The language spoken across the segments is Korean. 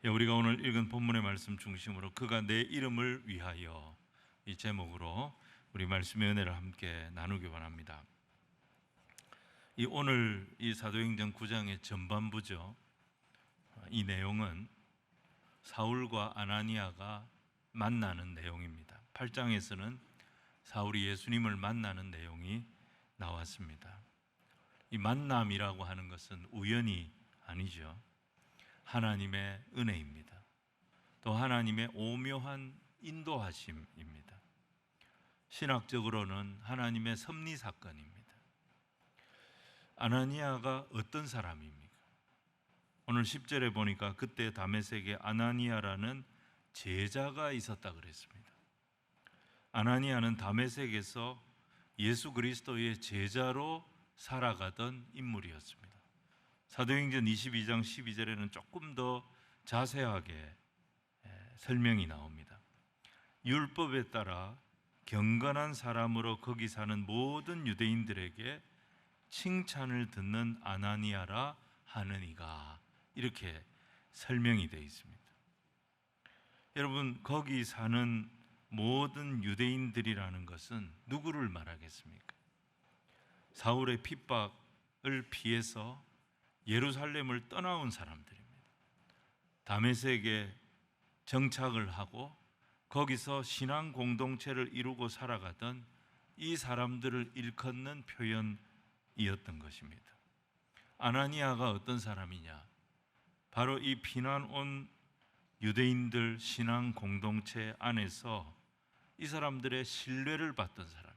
우리가 오늘 읽은 본문의 말씀 중심으로 그가 내 이름을 위하여, 이 제목으로 우리 말씀의 은혜를 함께 나누기 원합니다. 오늘 이 사도행전 9장의 전반부죠. 이 내용은 사울과 아나니아가 만나는 내용입니다. 8장에서는 사울이 예수님을 만나는 내용이 나왔습니다. 이 만남이라고 하는 것은 우연이 아니죠. 하나님의 은혜입니다. 또 하나님의 오묘한 인도하심입니다. 신학적으로는 하나님의 섭리 사건입니다. 아나니아가 어떤 사람입니까? 오늘 10절에 보니까 그때 다메섹에 아나니아라는 제자가 있었다 그랬습니다. 아나니아는 다메섹에서 예수 그리스도의 제자로 살아가던 인물이었습니다. 사도행전 22장 12절에는 조금 더 자세하게 설명이 나옵니다. 율법에 따라 경건한 사람으로 거기 사는 모든 유대인들에게 칭찬을 듣는 아나니아라 하느니가, 이렇게 설명이 되어 있습니다. 여러분, 거기 사는 모든 유대인들이라는 것은 누구를 말하겠습니까? 사울의 핍박을 피해서 예루살렘을 떠나온 사람들입니다. 다메섹에 정착을 하고 거기서 신앙 공동체를 이루고 살아가던 이 사람들을 일컫는 표현이었던 것입니다. 아나니아가 어떤 사람이냐? 바로 이 피난 온 유대인들 신앙 공동체 안에서 이 사람들의 신뢰를 받던 사람,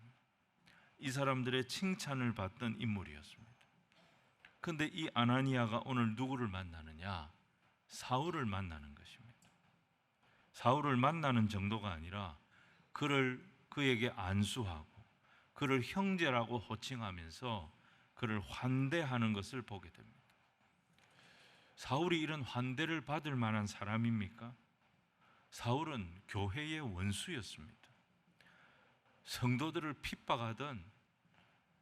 이 사람들의 칭찬을 받던 인물이었습니다. 그런데 이 아나니아가 오늘 누구를 만나느냐? 사울을 만나는 것입니다. 사울을 만나는 정도가 아니라 그에게 안수하고 그를 형제라고 호칭하면서 그를 환대하는 것을 보게 됩니다. 사울이 이런 환대를 받을 만한 사람입니까? 사울은 교회의 원수였습니다. 성도들을 핍박하던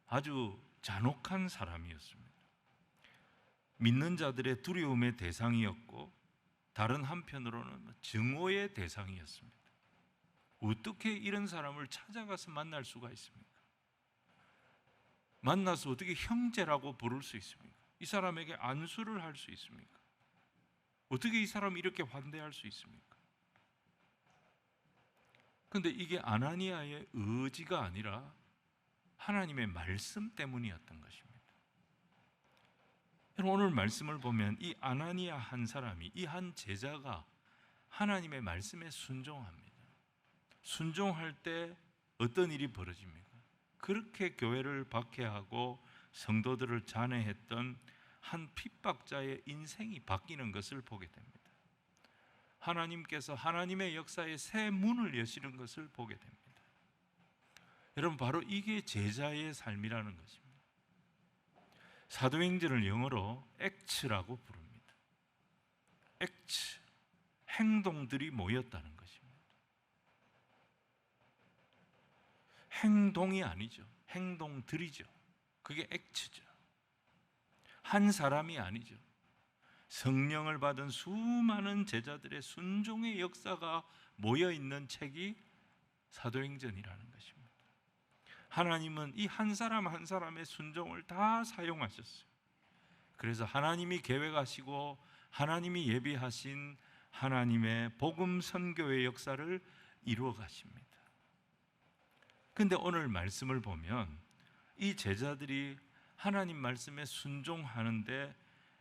아주 잔혹한 사람이었습니다. 믿는 자들의 두려움의 대상이었고 다른 한편으로는 증오의 대상이었습니다. 어떻게 이런 사람을 찾아가서 만날 수가 있습니까? 만나서 어떻게 형제라고 부를 수 있습니까? 이 사람에게 안수를 할 수 있습니까? 어떻게 이 사람을 이렇게 환대할 수 있습니까? 그런데 이게 아나니아의 의지가 아니라 하나님의 말씀 때문이었던 것입니다. 오늘 말씀을 보면 이 아나니아 한 사람이, 이 한 제자가 하나님의 말씀에 순종합니다. 순종할 때 어떤 일이 벌어집니까? 그렇게 교회를 박해하고 성도들을 잔해했던 한 핍박자의 인생이 바뀌는 것을 보게 됩니다. 하나님께서 하나님의 역사에 새 문을 여시는 것을 보게 됩니다. 여러분, 바로 이게 제자의 삶이라는 것입니다. 사도행전을 영어로 액츠라고 부릅니다. 액츠, 행동들이 모였다는 것입니다. 행동이 아니죠. 행동들이죠. 그게 액츠죠. 한 사람이 아니죠. 성령을 받은 수많은 제자들의 순종의 역사가 모여있는 책이 사도행전이라는 것입니다. 하나님은 이 한 사람 한 사람의 순종을 다 사용하셨어요. 그래서 하나님이 계획하시고 하나님이 예비하신 하나님의 복음 선교의 역사를 이루어 가십니다. 그런데 오늘 말씀을 보면 이 제자들이 하나님 말씀에 순종하는데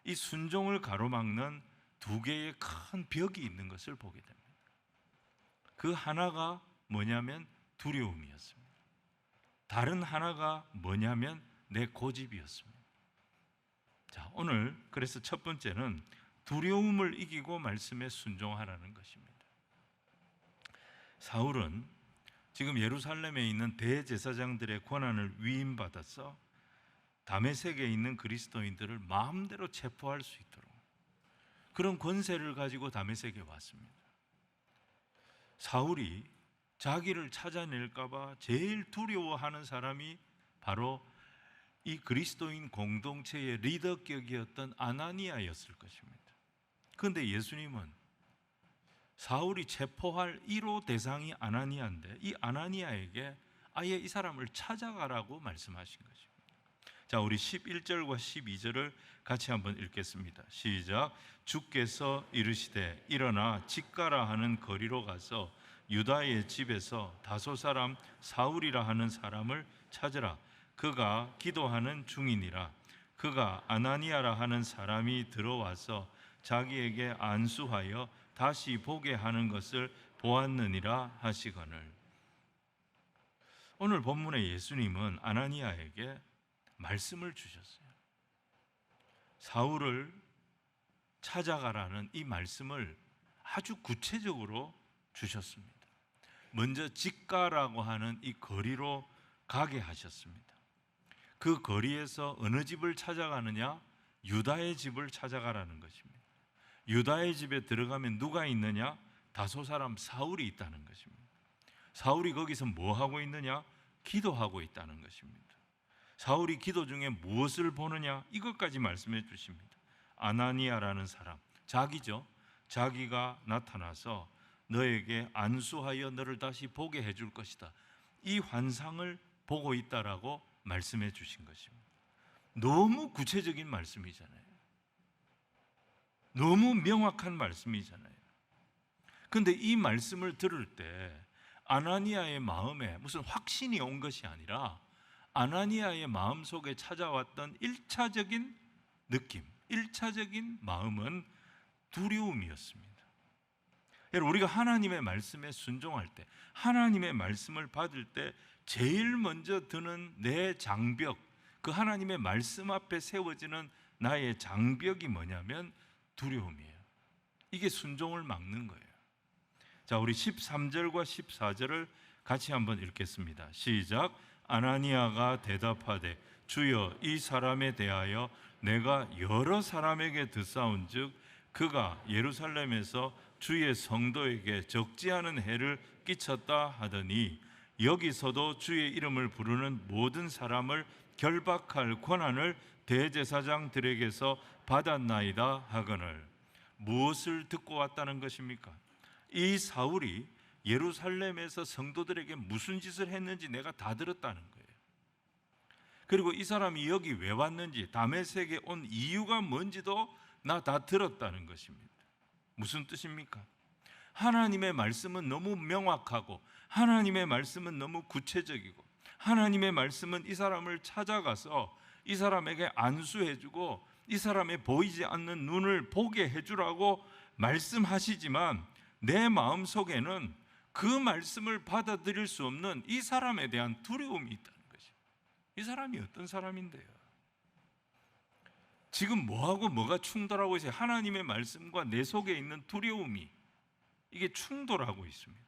이 순종을 가로막는 두 개의 큰 벽이 있는 것을 보게 됩니다. 그 하나가 뭐냐면 두려움이었습니다. 다른 하나가 뭐냐면 내 고집이었습니다. 자, 오늘 그래서 첫 번째는 두려움을 이기고 말씀에 순종하라는 것입니다. 사울은 지금 예루살렘에 있는 대제사장들의 권한을 위임받아서 다메섹에 있는 그리스도인들을 마음대로 체포할 수 있도록 그런 권세를 가지고 다메섹에 왔습니다. 사울이 자기를 찾아낼까 봐 제일 두려워하는 사람이 바로 이 그리스도인 공동체의 리더격이었던 아나니아였을 것입니다. 그런데 예수님은 사울이 체포할 1호 대상이 아나니아인데 이 아나니아에게 아예 이 사람을 찾아가라고 말씀하신 것입니다. 자, 우리 11절과 12절을 같이 한번 읽겠습니다. 시작. 주께서 이르시되 일어나 직가라 하는 거리로 가서 유다의 집에서 다소 사람 사울이라 하는 사람을 찾으라. 그가 기도하는 중이니라. 그가 아나니아라 하는 사람이 들어와서 자기에게 안수하여 다시 보게 하는 것을 보았느니라 하시거늘. 오늘 본문의 예수님은 아나니아에게 말씀을 주셨어요. 사울을 찾아가라는 이 말씀을 아주 구체적으로 주셨습니다. 먼저 직가라고 하는 이 거리로 가게 하셨습니다. 그 거리에서 어느 집을 찾아가느냐? 유다의 집을 찾아가라는 것입니다. 유다의 집에 들어가면 누가 있느냐? 다소 사람 사울이 있다는 것입니다. 사울이 거기서 뭐 하고 있느냐? 기도하고 있다는 것입니다. 사울이 기도 중에 무엇을 보느냐? 이것까지 말씀해 주십니다. 아나니아라는 사람, 자기죠. 자기가 나타나서 너에게 안수하여 너를 다시 보게 해줄 것이다. 이 환상을 보고 있다라고 말씀해 주신 것입니다. 너무 구체적인 말씀이잖아요. 너무 명확한 말씀이잖아요. 그런데 이 말씀을 들을 때 아나니아의 마음에 무슨 확신이 온 것이 아니라 아나니아의 마음속에 찾아왔던 1차적인 느낌, 1차적인 마음은 두려움이었습니다. 여러분, 우리가 하나님의 말씀에 순종할 때, 하나님의 말씀을 받을 때 제일 먼저 드는 내 장벽, 그 하나님의 말씀 앞에 세워지는 나의 장벽이 뭐냐면 두려움이에요. 이게 순종을 막는 거예요. 자, 우리 13절과 14절을 같이 한번 읽겠습니다. 시작. 아나니아가 대답하되 주여, 이 사람에 대하여 내가 여러 사람에게 듣사온즉 그가 예루살렘에서 주의 성도에게 적지 않은 해를 끼쳤다 하더니 여기서도 주의 이름을 부르는 모든 사람을 결박할 권한을 대제사장들에게서 받았나이다 하거늘. 무엇을 듣고 왔다는 것입니까? 이 사울이 예루살렘에서 성도들에게 무슨 짓을 했는지 내가 다 들었다는 거예요. 그리고 이 사람이 여기 왜 왔는지, 다메섹에 온 이유가 뭔지도 나 다 들었다는 것입니다. 무슨 뜻입니까? 하나님의 말씀은 너무 명확하고 하나님의 말씀은 너무 구체적이고 하나님의 말씀은 이 사람을 찾아가서 이 사람에게 안수해주고 이 사람의 보이지 않는 눈을 보게 해주라고 말씀하시지만 내 마음속에는 그 말씀을 받아들일 수 없는 이 사람에 대한 두려움이 있다는 것입니다. 이 사람이 어떤 사람인데요? 지금 뭐하고 뭐가 충돌하고 있어요? 하나님의 말씀과 내 속에 있는 두려움이, 이게 충돌하고 있습니다.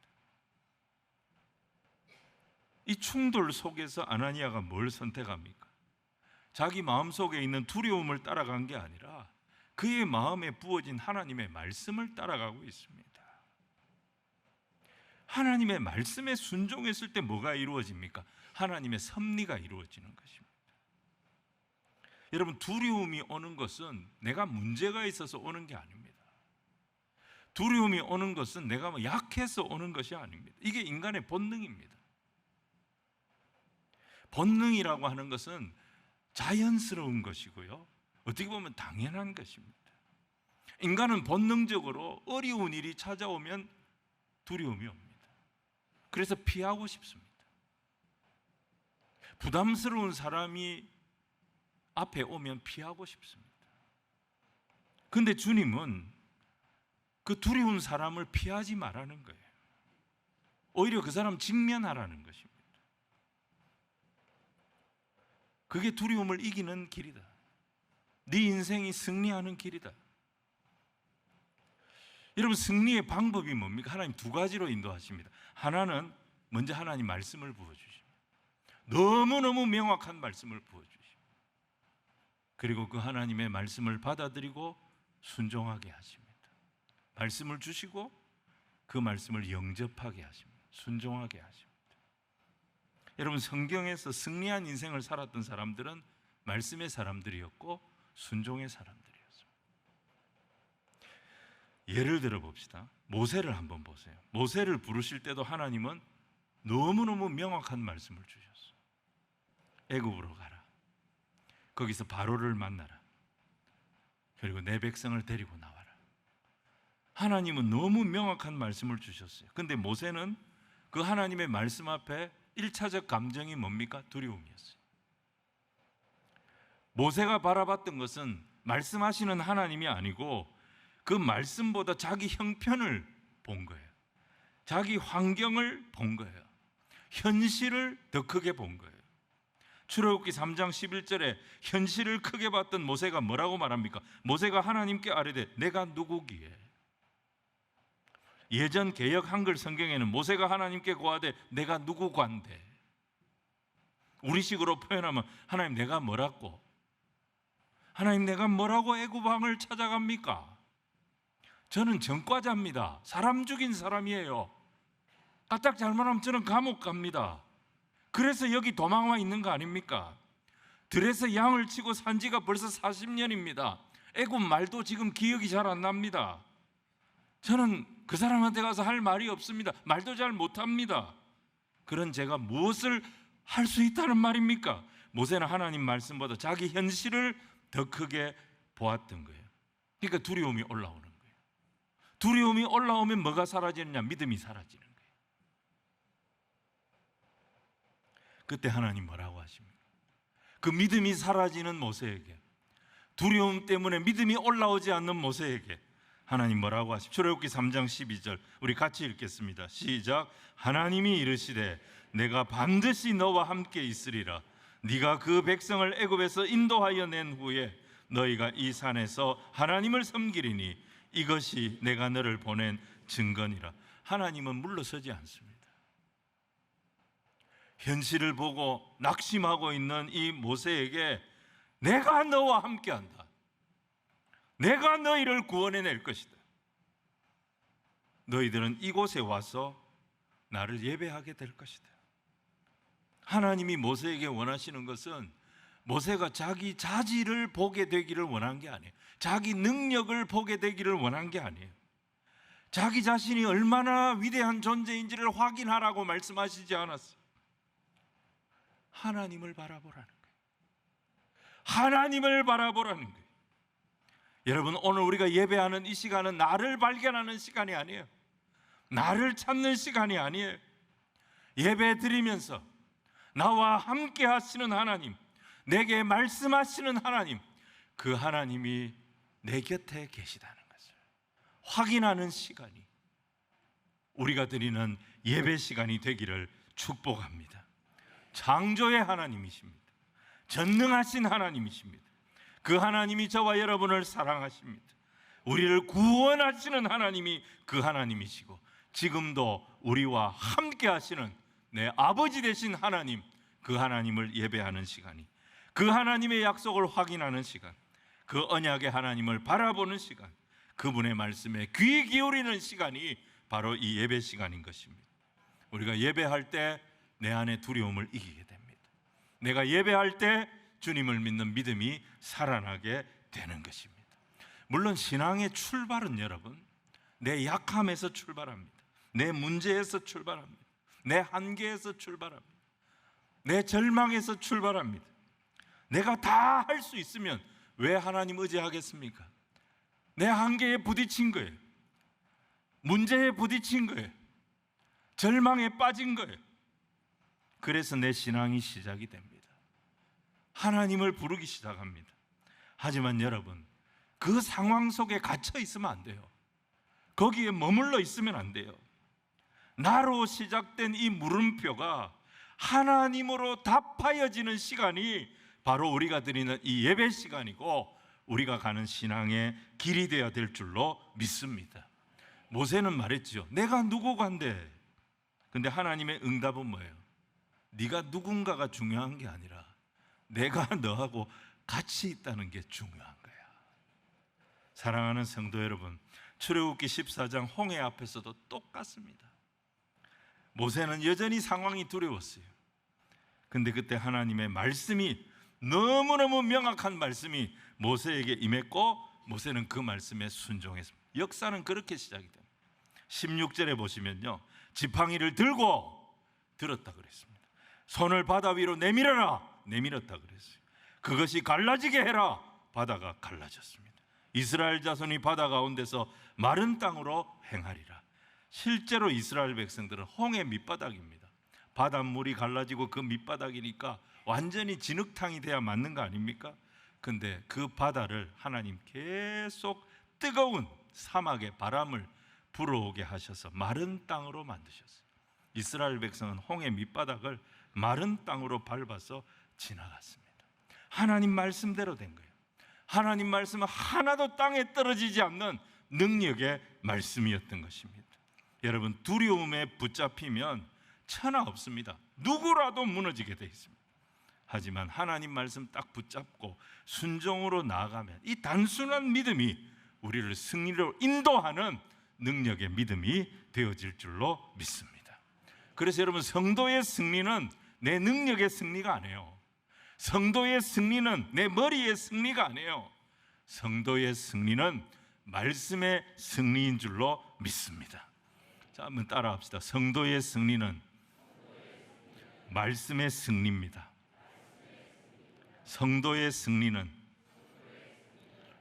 이 충돌 속에서 아나니아가 뭘 선택합니까? 자기 마음속에 있는 두려움을 따라간 게 아니라 그의 마음에 부어진 하나님의 말씀을 따라가고 있습니다. 하나님의 말씀에 순종했을 때 뭐가 이루어집니까? 하나님의 섭리가 이루어지는 것입니다. 여러분, 두려움이 오는 것은 내가 문제가 있어서 오는 게 아닙니다. 두려움이 오는 것은 내가 뭐 약해서 오는 것이 아닙니다. 이게 인간의 본능입니다. 본능이라고 하는 것은 자연스러운 것이고요, 어떻게 보면 당연한 것입니다. 인간은 본능적으로 어려운 일이 찾아오면 두려움이 옵니다. 그래서 피하고 싶습니다. 부담스러운 사람이 앞에 오면 피하고 싶습니다. 그런데 주님은 그 두려운 사람을 피하지 말라는 거예요. 오히려 그 사람 직면하라는 것입니다. 그게 두려움을 이기는 길이다. 네 인생이 승리하는 길이다. 여러분, 승리의 방법이 뭡니까? 하나님 두 가지로 인도하십니다. 하나는 먼저 하나님 말씀을 부어주십니다. 너무너무 명확한 말씀을 부어주십니다. 그리고 그 하나님의 말씀을 받아들이고 순종하게 하십니다. 말씀을 주시고 그 말씀을 영접하게 하십니다. 순종하게 하십니다. 여러분, 성경에서 승리한 인생을 살았던 사람들은 말씀의 사람들이었고 순종의 사람들이었습니다. 예를 들어 봅시다. 모세를 한번 보세요. 모세를 부르실 때도 하나님은 너무너무 명확한 말씀을 주셨어요. 애굽으로 가라. 거기서 바로를 만나라. 그리고 내 백성을 데리고 나와라. 하나님은 너무 명확한 말씀을 주셨어요. 근데 모세는 그 하나님의 말씀 앞에 1차적 감정이 뭡니까? 두려움이었어요. 모세가 바라봤던 것은 말씀하시는 하나님이 아니고 그 말씀보다 자기 형편을 본 거예요. 자기 환경을 본 거예요. 현실을 더 크게 본 거예요. 출애굽기 3장 11절에 현실을 크게 봤던 모세가 뭐라고 말합니까? 모세가 하나님께 아뢰되 내가 누구기에? 예전 개역 한글 성경에는 모세가 하나님께 고하되 내가 누구관데? 우리식으로 표현하면 하나님 내가 뭐라고? 하나님 내가 뭐라고 애굽 왕을 찾아갑니까? 저는 전과자입니다. 사람 죽인 사람이에요. 까딱 잘못하면 저는 감옥 갑니다. 그래서 여기 도망와 있는 거 아닙니까? 들에서 양을 치고 산 지가 벌써 40년입니다. 애굽 말도 지금 기억이 잘 안 납니다. 저는 그 사람한테 가서 할 말이 없습니다. 말도 잘 못합니다. 그런 제가 무엇을 할 수 있다는 말입니까? 모세는 하나님 말씀보다 자기 현실을 더 크게 보았던 거예요. 그러니까 두려움이 올라오는 거예요. 두려움이 올라오면 뭐가 사라지느냐? 믿음이 사라지는 거예요. 그때 하나님 뭐라고 하십니까? 그 믿음이 사라지는 모세에게, 두려움 때문에 믿음이 올라오지 않는 모세에게 하나님 뭐라고 하십니까? 출애굽기 3장 12절 우리 같이 읽겠습니다. 시작. 하나님이 이르시되 내가 반드시 너와 함께 있으리라. 네가 그 백성을 애굽에서 인도하여 낸 후에 너희가 이 산에서 하나님을 섬기리니 이것이 내가 너를 보낸 증거니라. 하나님은 물러서지 않습니다. 현실을 보고 낙심하고 있는 이 모세에게 내가 너와 함께한다. 내가 너희를 구원해낼 것이다. 너희들은 이곳에 와서 나를 예배하게 될 것이다. 하나님이 모세에게 원하시는 것은 모세가 자기 자질을 보게 되기를 원한 게 아니에요. 자기 능력을 보게 되기를 원한 게 아니에요. 자기 자신이 얼마나 위대한 존재인지를 확인하라고 말씀하시지 않았어요. 하나님을 바라보라는 거예요. 하나님을 바라보라는 거예요. 여러분, 오늘 우리가 예배하는 이 시간은 나를 발견하는 시간이 아니에요. 나를 찾는 시간이 아니에요. 예배 드리면서 나와 함께 하시는 하나님, 내게 말씀하시는 하나님, 그 하나님이 내 곁에 계시다는 것을 확인하는 시간이 우리가 드리는 예배 시간이 되기를 축복합니다. 창조의 하나님이십니다. 전능하신 하나님이십니다. 그 하나님이 저와 여러분을 사랑하십니다. 우리를 구원하시는 하나님이 그 하나님이시고 지금도 우리와 함께 하시는 내 아버지 되신 하나님, 그 하나님을 예배하는 시간이, 그 하나님의 약속을 확인하는 시간, 그 언약의 하나님을 바라보는 시간, 그분의 말씀에 귀 기울이는 시간이 바로 이 예배 시간인 것입니다. 우리가 예배할 때 내 안의 두려움을 이기게 됩니다. 내가 예배할 때 주님을 믿는 믿음이 살아나게 되는 것입니다. 물론 신앙의 출발은 여러분, 내 약함에서 출발합니다. 내 문제에서 출발합니다. 내 한계에서 출발합니다. 내 절망에서 출발합니다. 내가 다 할 수 있으면 왜 하나님 의지하겠습니까? 내 한계에 부딪힌 거예요. 문제에 부딪힌 거예요. 절망에 빠진 거예요. 그래서 내 신앙이 시작이 됩니다. 하나님을 부르기 시작합니다. 하지만 여러분, 그 상황 속에 갇혀 있으면 안 돼요. 거기에 머물러 있으면 안 돼요. 나로 시작된 이 물음표가 하나님으로 답하여지는 시간이 바로 우리가 드리는 이 예배 시간이고 우리가 가는 신앙의 길이 되어야 될 줄로 믿습니다. 모세는 말했죠. 내가 누구간데. 근데 하나님의 응답은 뭐예요? 네가 누군가가 중요한 게 아니라 내가 너하고 같이 있다는 게 중요한 거야. 사랑하는 성도 여러분, 출애굽기 14장 홍해 앞에서도 똑같습니다. 모세는 여전히 상황이 두려웠어요. 근데 그때 하나님의 말씀이, 너무너무 명확한 말씀이 모세에게 임했고 모세는 그 말씀에 순종했습니다. 역사는 그렇게 시작이 됩니다. 16절에 보시면요, 지팡이를 들었다 그랬습니다. 손을 바다 위로 내밀어라, 내밀었다 그랬어요. 그것이 갈라지게 해라, 바다가 갈라졌습니다. 이스라엘 자손이 바다 가운데서 마른 땅으로 행하리라. 실제로 이스라엘 백성들은 홍해 밑바닥입니다. 바닷물이 갈라지고 그 밑바닥이니까 완전히 진흙탕이 돼야 맞는 거 아닙니까? 근데 그 바다를 하나님 계속 뜨거운 사막의 바람을 불어오게 하셔서 마른 땅으로 만드셨어요. 이스라엘 백성은 홍해 밑바닥을 마른 땅으로 밟아서 지나갔습니다. 하나님 말씀대로 된 거예요. 하나님 말씀은 하나도 땅에 떨어지지 않는 능력의 말씀이었던 것입니다. 여러분, 두려움에 붙잡히면 천하 없습니다. 누구라도 무너지게 돼 있습니다. 하지만 하나님 말씀 딱 붙잡고 순종으로 나아가면 이 단순한 믿음이 우리를 승리로 인도하는 능력의 믿음이 되어질 줄로 믿습니다. 그래서 여러분, 성도의 승리는 내 능력의 승리가 아니에요. 성도의 승리는 내 머리의 승리가 아니에요. 성도의 승리는 말씀의 승리인 줄로 믿습니다. 자, 한번 따라합시다. 성도의 승리는 말씀의 승리입니다. 성도의 승리는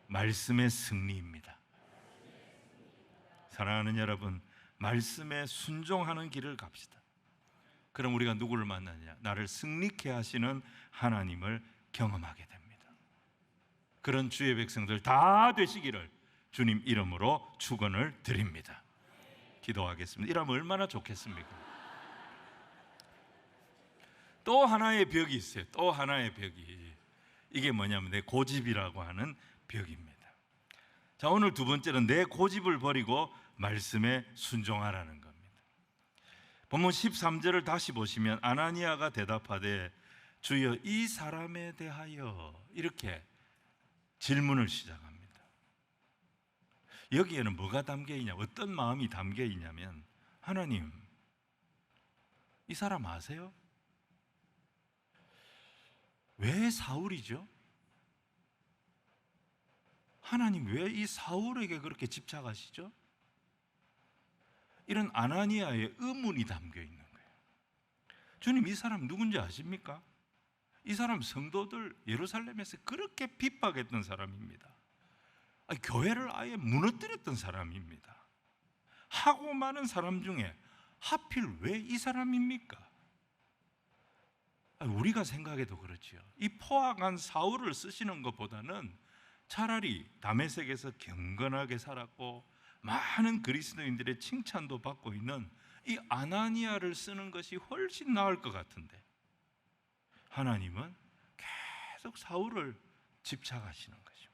말씀의 승리입니다. 사랑하는 여러분, 말씀에 순종하는 길을 갑시다. 그럼 우리가 누구를 만나냐? 나를 승리케 하시는 하나님을 경험하게 됩니다. 그런 주의 백성들 다 되시기를 주님 이름으로 축원을 드립니다. 기도하겠습니다. 이러면 얼마나 좋겠습니까? 또 하나의 벽이 있어요. 또 하나의 벽이. 이게 뭐냐면 내 고집이라고 하는 벽입니다. 자, 오늘 두 번째는 내 고집을 버리고 말씀에 순종하라는 겁니다. 본문 13절을 다시 보시면 아나니아가 대답하되 주여 이 사람에 대하여 이렇게 질문을 시작합니다. 여기에는 뭐가 담겨 있냐, 어떤 마음이 담겨 있냐면, 하나님, 이 사람 아세요? 왜 사울이죠? 하나님, 왜 이 사울에게 그렇게 집착하시죠? 이런 아나니아의 의문이 담겨 있는 거예요. 주님, 이 사람 누군지 아십니까? 이 사람 성도들 예루살렘에서 그렇게 핍박했던 사람입니다. 교회를 아예 무너뜨렸던 사람입니다. 하고 많은 사람 중에 하필 왜 이 사람입니까? 우리가 생각해도 그렇지요. 이 포악한 사울을 쓰시는 것보다는 차라리 다메섹에서 경건하게 살았고 많은 그리스도인들의 칭찬도 받고 있는 이 아나니아를 쓰는 것이 훨씬 나을 것 같은데, 하나님은 계속 사울을 집착하시는 거죠.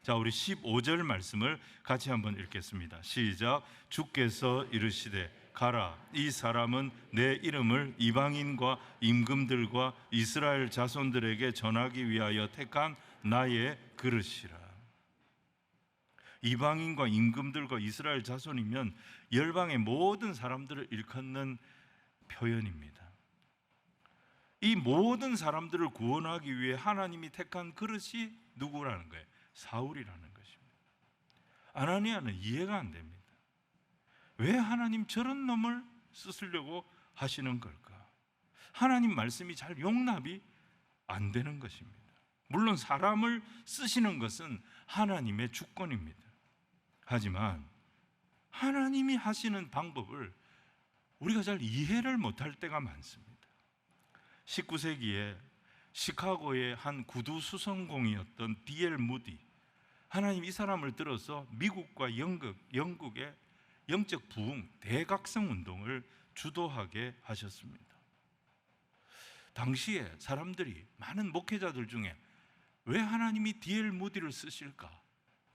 자, 우리 15절 말씀을 같이 한번 읽겠습니다. 시작. 주께서 이르시되 가라, 이 사람은 내 이름을 이방인과 임금들과 이스라엘 자손들에게 전하기 위하여 택한 나의 그릇이라. 이방인과 임금들과 이스라엘 자손이면 열방의 모든 사람들을 일컫는 표현입니다. 이 모든 사람들을 구원하기 위해 하나님이 택한 그릇이 누구라는 거예요? 사울이라는 것입니다. 아나니아는 이해가 안 됩니다. 왜 하나님 저런 놈을 쓰시려고 하시는 걸까? 하나님 말씀이 잘 용납이 안 되는 것입니다. 물론 사람을 쓰시는 것은 하나님의 주권입니다. 하지만 하나님이 하시는 방법을 우리가 잘 이해를 못할 때가 많습니다. 19세기에 시카고의 한 구두 수성공이었던 D.L. 무디, 하나님 이 사람을 들어서 미국과 영국의 영적 부흥, 대각성 운동을 주도하게 하셨습니다. 당시에 사람들이, 많은 목회자들 중에 왜 하나님이 D.L. 무디를 쓰실까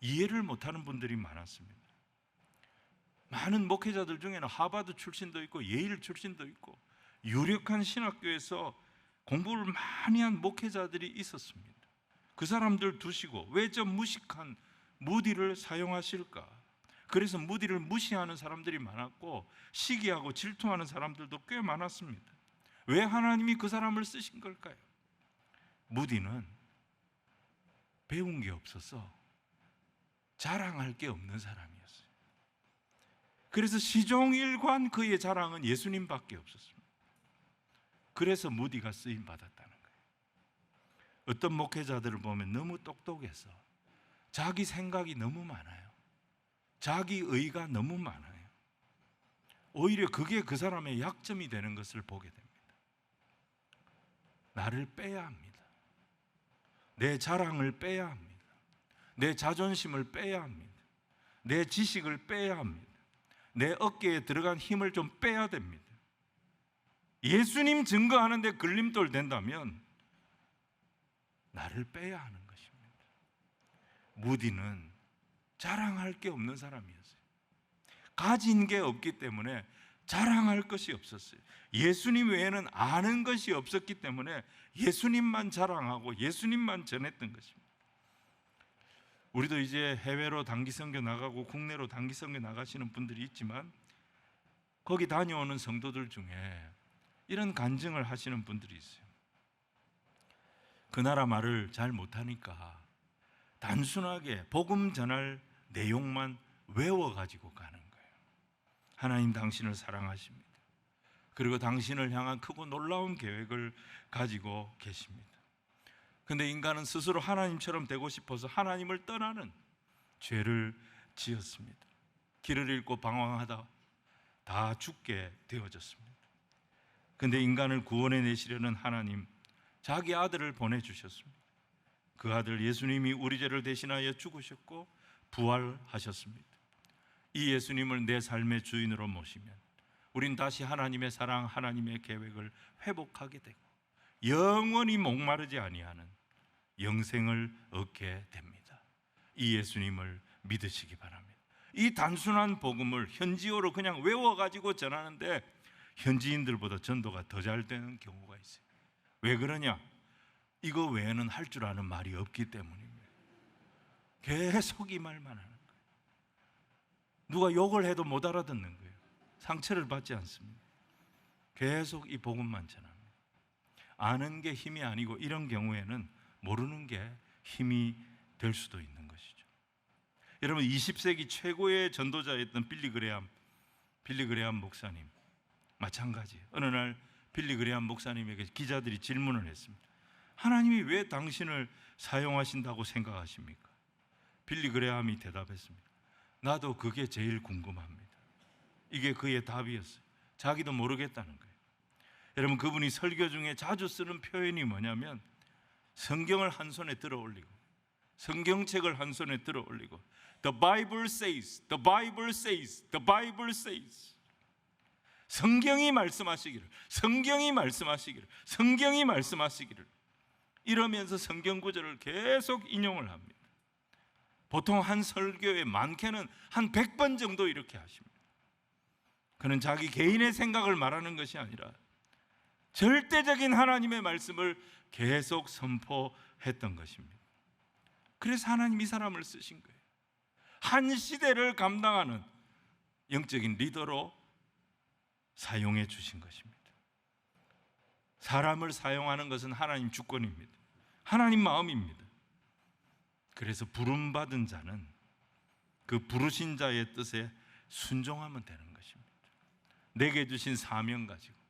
이해를 못하는 분들이 많았습니다. 많은 목회자들 중에는 하버드 출신도 있고 예일 출신도 있고 유력한 신학교에서 공부를 많이 한 목회자들이 있었습니다. 그 사람들 두시고 왜 저 무식한 무디를 사용하실까? 그래서 무디를 무시하는 사람들이 많았고 시기하고 질투하는 사람들도 꽤 많았습니다. 왜 하나님이 그 사람을 쓰신 걸까요? 무디는 배운 게 없어서 자랑할 게 없는 사람이었어요. 그래서 시종일관 그의 자랑은 예수님밖에 없었습니다. 그래서 무디가 쓰임 받았다는 거예요. 어떤 목회자들을 보면 너무 똑똑해서 자기 생각이 너무 많아요. 자기 의가 너무 많아요. 오히려 그게 그 사람의 약점이 되는 것을 보게 됩니다. 나를 빼야 합니다. 내 자랑을 빼야 합니다. 내 자존심을 빼야 합니다. 내 지식을 빼야 합니다. 내 어깨에 들어간 힘을 좀 빼야 됩니다. 예수님 증거하는데 걸림돌 된다면 나를 빼야 하는 것입니다. 무디는 자랑할 게 없는 사람이었어요. 가진 게 없기 때문에 자랑할 것이 없었어요. 예수님 외에는 아는 것이 없었기 때문에 예수님만 자랑하고 예수님만 전했던 것입니다. 우리도 이제 해외로 단기 선교 나가고 국내로 단기 선교 나가시는 분들이 있지만 거기 다녀오는 성도들 중에 이런 간증을 하시는 분들이 있어요. 그 나라 말을 잘 못하니까 단순하게 복음 전할 내용만 외워가지고 가는 거예요. 하나님 당신을 사랑하십니다. 그리고 당신을 향한 크고 놀라운 계획을 가지고 계십니다. 근데 인간은 스스로 하나님처럼 되고 싶어서 하나님을 떠나는 죄를 지었습니다. 길을 잃고 방황하다 다 죽게 되어졌습니다. 근데 인간을 구원해 내시려는 하나님, 자기 아들을 보내주셨습니다. 그 아들 예수님이 우리 죄를 대신하여 죽으셨고 부활하셨습니다. 이 예수님을 내 삶의 주인으로 모시면 우린 다시 하나님의 사랑, 하나님의 계획을 회복하게 되고 영원히 목마르지 아니하는 영생을 얻게 됩니다. 이 예수님을 믿으시기 바랍니다. 이 단순한 복음을 현지어로 그냥 외워가지고 전하는데 현지인들보다 전도가 더 잘 되는 경우가 있어요. 왜 그러냐? 이거 외에는 할 줄 아는 말이 없기 때문입니다. 계속 이 말만 하는 거예요. 누가 욕을 해도 못 알아듣는 거예요. 상처를 받지 않습니다. 계속 이 복음만 전합니다. 아는 게 힘이 아니고 이런 경우에는 모르는 게 힘이 될 수도 있는 것이죠. 여러분 20세기 최고의 전도자였던 빌리 그레암 목사님 마찬가지. 어느 날 빌리 그레암 목사님에게 기자들이 질문을 했습니다. 하나님이 왜 당신을 사용하신다고 생각하십니까? 빌리 그레암이 대답했습니다. 나도 그게 제일 궁금합니다. 이게 그의 답이었어요. 자기도 모르겠다는 거예요. 여러분 그분이 설교 중에 자주 쓰는 표현이 뭐냐면 성경을 한 손에 들어 올리고 성경책을 한 손에 들어 올리고 The Bible says, The Bible says, The Bible says. 성경이 말씀하시기를, 성경이 말씀하시기를, 성경이 말씀하시기를 이러면서 성경 구절을 계속 인용을 합니다. 보통 한 설교에 많게는 한 100번 정도 이렇게 하십니다. 그는 자기 개인의 생각을 말하는 것이 아니라 절대적인 하나님의 말씀을 계속 선포했던 것입니다. 그래서 하나님이 이 사람을 쓰신 거예요. 한 시대를 감당하는 영적인 리더로 사용해 주신 것입니다. 사람을 사용하는 것은 하나님 주권입니다. 하나님 마음입니다. 그래서 부름받은 자는 그 부르신 자의 뜻에 순종하면 되는 것입니다. 내게 주신 사명 가지고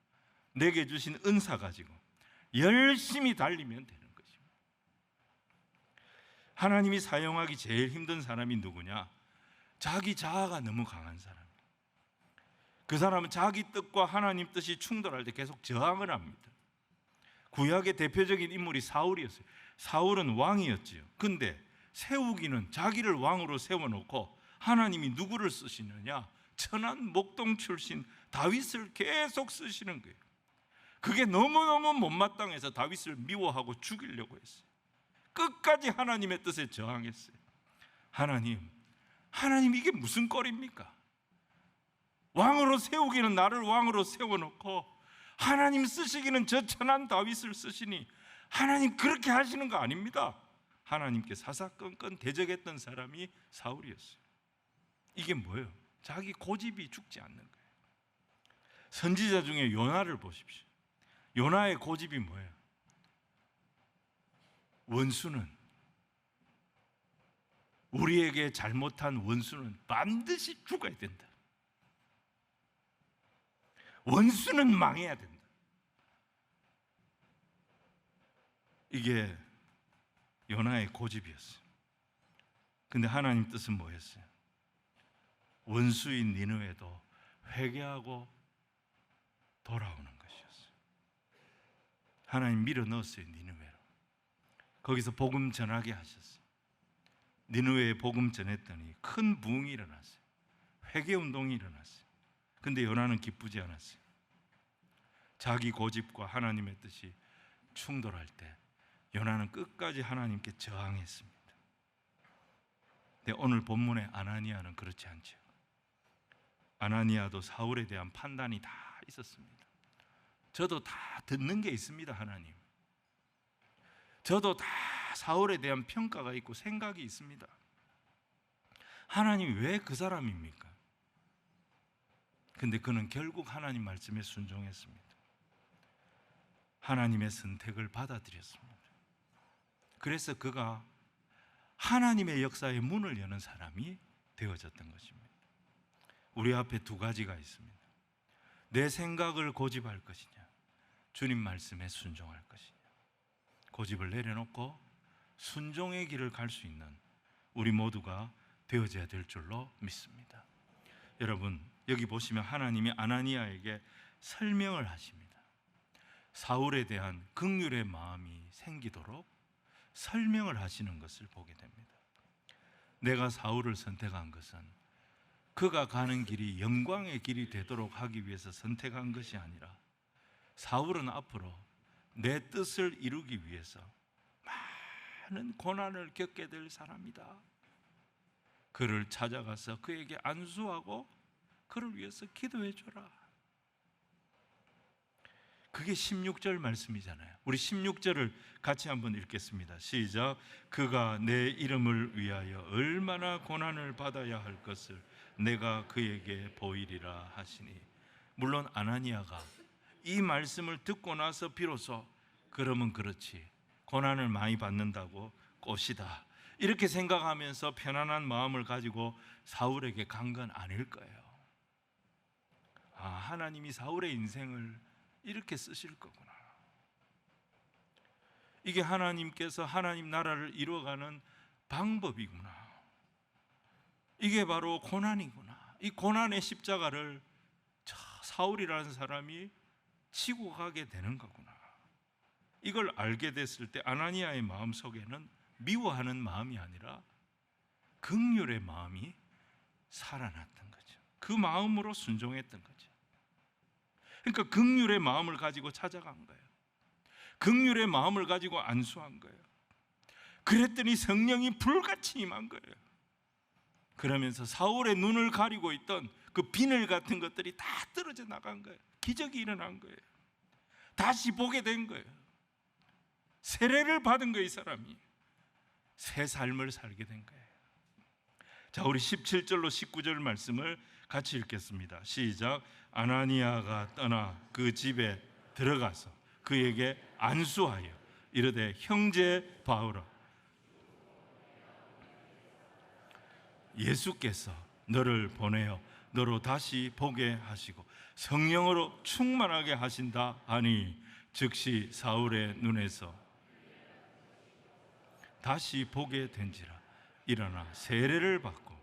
내게 주신 은사 가지고 열심히 달리면 되는 것입니다. 하나님이 사용하기 제일 힘든 사람이 누구냐? 자기 자아가 너무 강한 사람. 그 사람은 자기 뜻과 하나님 뜻이 충돌할 때 계속 저항을 합니다. 구약의 대표적인 인물이 사울이었어요. 사울은 왕이었지요. 근데 세우기는 자기를 왕으로 세워놓고 하나님이 누구를 쓰시느냐? 천한 목동 출신 다윗을 계속 쓰시는 거예요. 그게 너무너무 못마땅해서 다윗을 미워하고 죽이려고 했어요. 끝까지 하나님의 뜻에 저항했어요. 하나님 이게 무슨 꼴입니까? 왕으로 세우기는 나를 왕으로 세워놓고 하나님 쓰시기는 저 천한 다윗을 쓰시니 하나님 그렇게 하시는 거 아닙니다. 하나님께 사사건건 대적했던 사람이 사울이었어요. 이게 뭐예요? 자기 고집이 죽지 않는 거예요. 선지자 중에 요나를 보십시오. 요나의 고집이 뭐예요? 원수는 우리에게 잘못한 원수는 반드시 죽어야 된다. 원수는 망해야 된다. 이게 요나의 고집이었어요. 근데 하나님 뜻은 뭐였어요? 원수인 니느웨도 회개하고 돌아오는 것이었어요. 하나님 밀어 넣었어요, 니느웨로. 거기서 복음 전하게 하셨어요. 니느웨에 복음 전했더니 큰 부흥이 일어났어요. 회개 운동이 일어났어요. 근데 요나는 기쁘지 않았어요. 자기 고집과 하나님의 뜻이 충돌할 때 요나는 끝까지 하나님께 저항했습니다. 근데 오늘 본문의 아나니아는 그렇지 않죠. 아나니아도 사울에 대한 판단이 다 있었습니다. 저도 다 듣는 게 있습니다, 하나님. 저도 다 사울에 대한 평가가 있고 생각이 있습니다. 하나님 왜 그 사람입니까? 근데 그는 결국 하나님 말씀에 순종했습니다. 하나님의 선택을 받아들였습니다. 그래서 그가 하나님의 역사의 문을 여는 사람이 되어졌던 것입니다. 우리 앞에 두 가지가 있습니다. 내 생각을 고집할 것이냐, 주님 말씀에 순종할 것이냐. 고집을 내려놓고 순종의 길을 갈 수 있는 우리 모두가 되어져야 될 줄로 믿습니다. 여러분, 여기 보시면 하나님이 아나니아에게 설명을 하십니다. 사울에 대한 긍휼의 마음이 생기도록 설명을 하시는 것을 보게 됩니다. 내가 사울을 선택한 것은 그가 가는 길이 영광의 길이 되도록 하기 위해서 선택한 것이 아니라 사울은 앞으로 내 뜻을 이루기 위해서 많은 고난을 겪게 될 사람이다. 그를 찾아가서 그에게 안수하고 그를 위해서 기도해 줘라. 그게 16절 말씀이잖아요. 우리 16절을 같이 한번 읽겠습니다. 시작. 그가 내 이름을 위하여 얼마나 고난을 받아야 할 것을 내가 그에게 보이리라 하시니. 물론 아나니아가 이 말씀을 듣고 나서 비로소 그러면 그렇지, 고난을 많이 받는다고 꽃이다, 이렇게 생각하면서 편안한 마음을 가지고 사울에게 간 건 아닐 거예요. 아, 하나님이 사울의 인생을 이렇게 쓰실 거구나. 이게 하나님께서 하나님 나라를 이루어가는 방법이구나. 이게 바로 고난이구나. 이 고난의 십자가를 사울이라는 사람이 지고 가게 되는 거구나. 이걸 알게 됐을 때 아나니아의 마음 속에는 미워하는 마음이 아니라 긍휼의 마음이 살아났던 거죠. 그 마음으로 순종했던 거죠. 그러니까 긍휼의 마음을 가지고 찾아간 거예요. 긍휼의 마음을 가지고 안수한 거예요. 그랬더니 성령이 불같이 임한 거예요. 그러면서 사울의 눈을 가리고 있던 그 비늘 같은 것들이 다 떨어져 나간 거예요. 기적이 일어난 거예요. 다시 보게 된 거예요. 세례를 받은 거예요. 이 사람이 새 삶을 살게 된 거예요. 자, 우리 17절로 19절 말씀을 같이 읽겠습니다. 시작. 아나니아가 떠나 그 집에 들어가서 그에게 안수하여 이르되 형제 바울아, 예수께서 너를 보내어 너로 다시 보게 하시고 성령으로 충만하게 하신다 하니 즉시 사울의 눈에서 다시 보게 된지라. 일어나 세례를 받고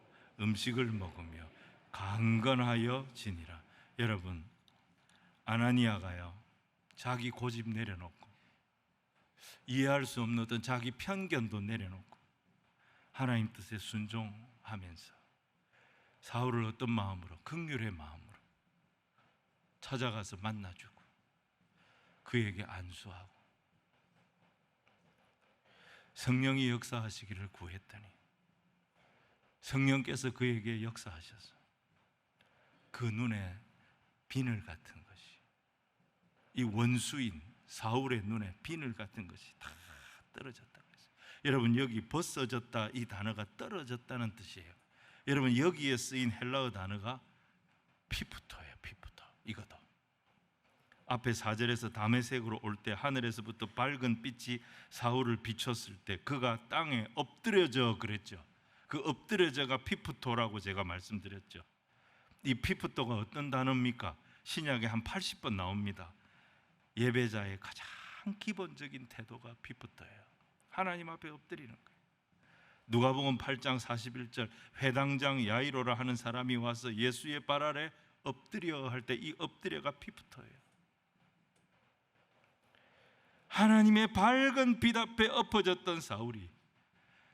음식을 먹으며 강건하여 지니라. 여러분, 아나니아가요, 자기 고집 내려놓고 이해할 수 없는 어떤 자기 편견도 내려놓고 하나님 뜻에 순종하면서 사울을 어떤 마음으로, 긍휼의 마음으로 찾아가서 만나주고 그에게 안수하고 성령이 역사하시기를 구했더니 성령께서 그에게 역사하셔서 그 눈에 비늘 같은 것이, 이 원수인 사울의 눈에 비늘 같은 것이 다 떨어졌다고 했어요. 여러분, 여기 벗어졌다, 이 단어가 떨어졌다는 뜻이에요. 여러분, 여기에 쓰인 헬라어 단어가 피프토예요. 피프토. 이거도 앞에 4절에서 다메섹으로 올 때 하늘에서부터 밝은 빛이 사울을 비췄을 때 그가 땅에 엎드려져 그랬죠. 그 엎드려져가 피프토라고 제가 말씀드렸죠. 이 피프토가 어떤 단어입니까? 신약에 한 80번 나옵니다. 예배자의 가장 기본적인 태도가 비붙어요. 하나님 앞에 엎드리는 거예요. 누가복음 8장 41절, 회당장 야이로라 하는 사람이 와서 예수의 발 아래 엎드려 할 때 이 엎드려가 비붙어요. 하나님의 밝은 빛 앞에 엎어졌던 사울이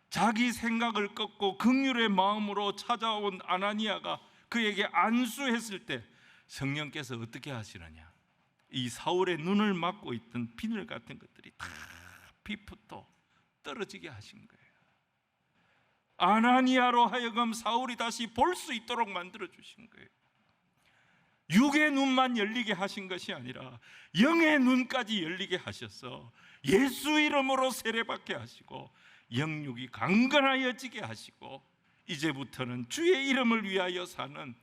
자기 생각을 꺾고 긍휼의 마음으로 찾아온 아나니아가 그에게 안수했을 때 성령께서 어떻게 하시느냐, 이 사울의 눈을 막고 있던 비늘 같은 것들이 다 비붙어 떨어지게 하신 거예요. 아나니아로 하여금 사울이 다시 볼 수 있도록 만들어 주신 거예요. 육의 눈만 열리게 하신 것이 아니라 영의 눈까지 열리게 하셔서 예수 이름으로 세례받게 하시고 영육이 강건하여지게 하시고 이제부터는 주의 이름을 위하여 사는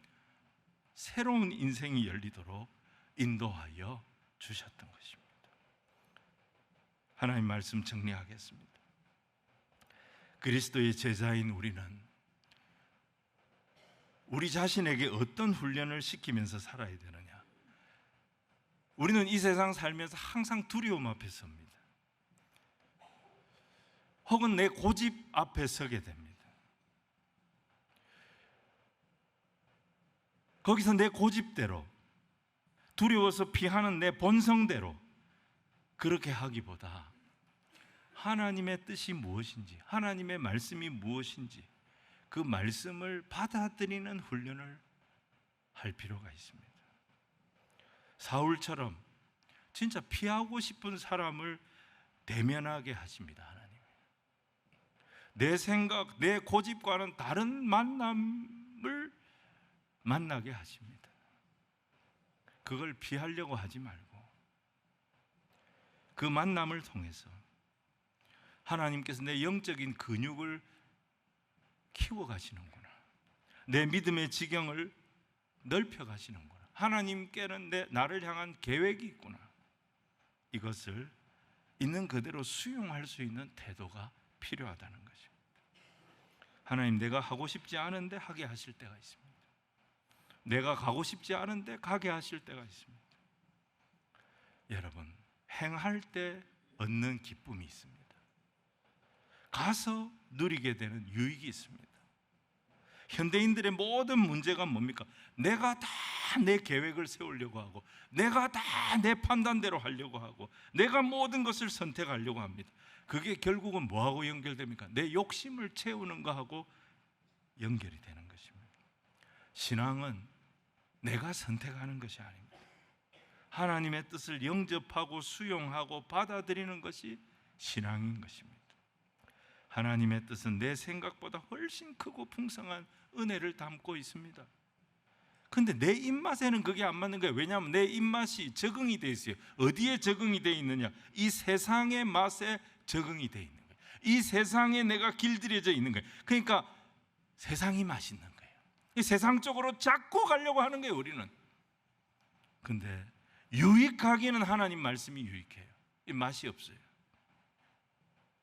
새로운 인생이 열리도록 인도하여 주셨던 것입니다. 하나님 말씀 정리하겠습니다. 그리스도의 제자인 우리는 우리 자신에게 어떤 훈련을 시키면서 살아야 되느냐? 우리는 이 세상 살면서 항상 두려움 앞에 섭니다. 혹은 내 고집 앞에 서게 됩니다. 거기서 내 고집대로, 두려워서 피하는 내 본성대로 그렇게 하기보다 하나님의 뜻이 무엇인지, 하나님의 말씀이 무엇인지 그 말씀을 받아들이는 훈련을 할 필요가 있습니다. 사울처럼 진짜 피하고 싶은 사람을 대면하게 하십니다. 하나님, 내 생각, 내 고집과는 다른 만남을 만나게 하십니다. 그걸 피하려고 하지 말고 그 만남을 통해서 하나님께서 내 영적인 근육을 키워가시는구나, 내 믿음의 지경을 넓혀가시는구나, 하나님께는 나를 향한 계획이 있구나, 이것을 있는 그대로 수용할 수 있는 태도가 필요하다는 것입니다. 하나님, 내가 하고 싶지 않은데 하게 하실 때가 있습니다. 내가 가고 싶지 않은데 가게 하실 때가 있습니다. 여러분, 행할 때 얻는 기쁨이 있습니다. 가서 누리게 되는 유익이 있습니다. 현대인들의 모든 문제가 뭡니까? 내가 다 내 계획을 세우려고 하고, 내가 다 내 판단대로 하려고 하고, 내가 모든 것을 선택하려고 합니다. 그게 결국은 뭐하고 연결됩니까? 내 욕심을 채우는 거하고 연결이 되는 것입니다. 신앙은 내가 선택하는 것이 아닙니다. 하나님의 뜻을 영접하고 수용하고 받아들이는 것이 신앙인 것입니다. 하나님의 뜻은 내 생각보다 훨씬 크고 풍성한 은혜를 담고 있습니다. 근데 내 입맛에는 그게 안 맞는 거예요. 왜냐하면 내 입맛이 적응이 돼 있어요. 어디에 적응이 돼 있느냐? 이 세상의 맛에 적응이 돼 있는 거예요. 이 세상에 내가 길들여져 있는 거예요. 그러니까 세상이 맛있는 거예요. 이 세상 쪽으로 자꾸 가려고 하는 거예요, 우리는. 근데 유익하기는 하나님 말씀이 유익해요. 이 맛이 없어요.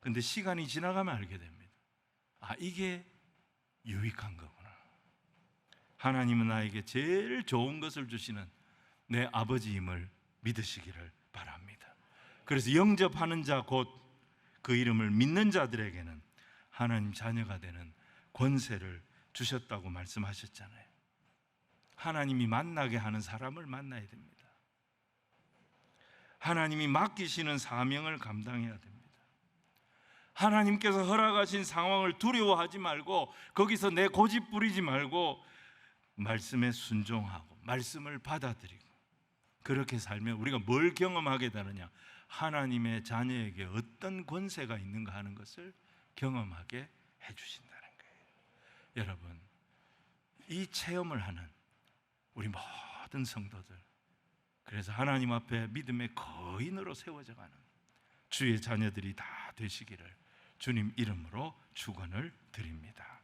근데 시간이 지나가면 알게 됩니다. 아, 이게 유익한 거구나. 하나님은 나에게 제일 좋은 것을 주시는 내 아버지임을 믿으시기를 바랍니다. 그래서 영접하는 자, 곧 그 이름을 믿는 자들에게는 하나님 자녀가 되는 권세를 주셨다고 말씀하셨잖아요. 하나님이 만나게 하는 사람을 만나야 됩니다. 하나님이 맡기시는 사명을 감당해야 됩니다. 하나님께서 허락하신 상황을 두려워하지 말고 거기서 내 고집 부리지 말고 말씀에 순종하고 말씀을 받아들이고 그렇게 살면 우리가 뭘 경험하게 되느냐? 하나님의 자녀에게 어떤 권세가 있는가 하는 것을 경험하게 해주신다는 거예요. 여러분, 이 체험을 하는 우리 모든 성도들, 그래서 하나님 앞에 믿음의 거인으로 세워져가는 주의 자녀들이 다 되시기를 주님 이름으로 축원을 드립니다.